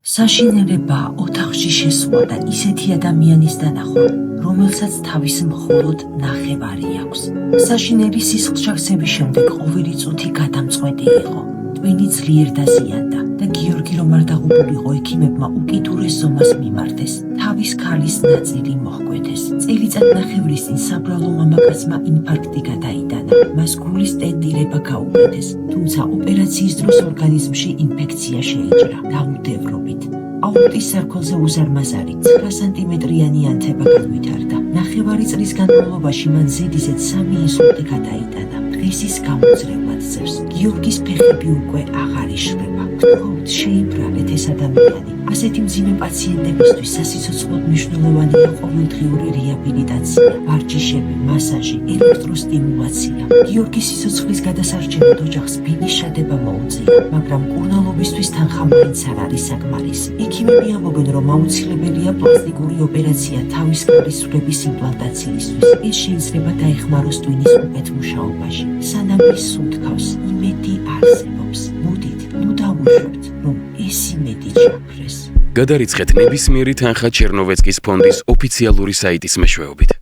საშინელება ოთახში შესვლა და ისეთი ადამიანის დანახვა, რომელსაც თავის მხოლოდ ნახევარი აქვს. საშინელი სისხლშავსების შემდეგ ყოველი წუთი გადამწყვეტი იყო. ტვინი ძლიერ დაზიანდა და გიორგი რომ არ დაღუპულიყო, ექიმებმა უკიდურეს ზომას მიმართეს. თავის ქალის ნაწილი მოჰკვეთეს. წელიწადნახევრის წინ საბრალო მამაკაცმა ინფარქტი გადაიტანა. მას გულის სტენტირება გაუკეთეს, თუმცა ოპერაციის დროს ორგანიზმში ინფექცია შეიჭრა დაუდევრობით. აორტის სარკმელზე უზარმაზარი 9 სანტიმეტრიანი ანთება განვითარდა. ნახევარი წლის განმავლობაში მან ზედიზედ 3 ინსულტი გადაიტანა. დღეს ის გამოძრევლად ძევს. გიორგის ფეხები უკვე აღარ იშლება. გთხოვთ, შეიბრალეთ ეს ადამიანი. ასეთი მძიმე პაციენტებისთვის სასიცოცხლოდ მნიშვნელოვანია ყოველდღიური რეაბილიტაცია, ვარჯიშები, მასაჟი, ელექტროსტიმულაცია. გიორგის სიცოცხლის გადასარჩენად ოჯახს ბინის შადება მოუწია, მაგრამ მკურნალობისთვის თანხა მაინც არ არის საკმარისი. ექიმები ამბობენ, რომ აუცილებელია პლასტიკური ოპერაცია თავის ქალის სვლების იმპლანტაციისთვის. ეს შეიძლება დაეხმაროს ტვინის უკეთ მუშაობაში. სანამ ის სუნთქავს, იმედი არსებობს. მოდით, ნუ დავუშვებთ, რომ ეს იმედი ჩაქრეს. გადარიცხეთ ნებისმიერი თანხა ჩერნოვეცკის ფონდის ოფიციალური საიტის მეშვეობით.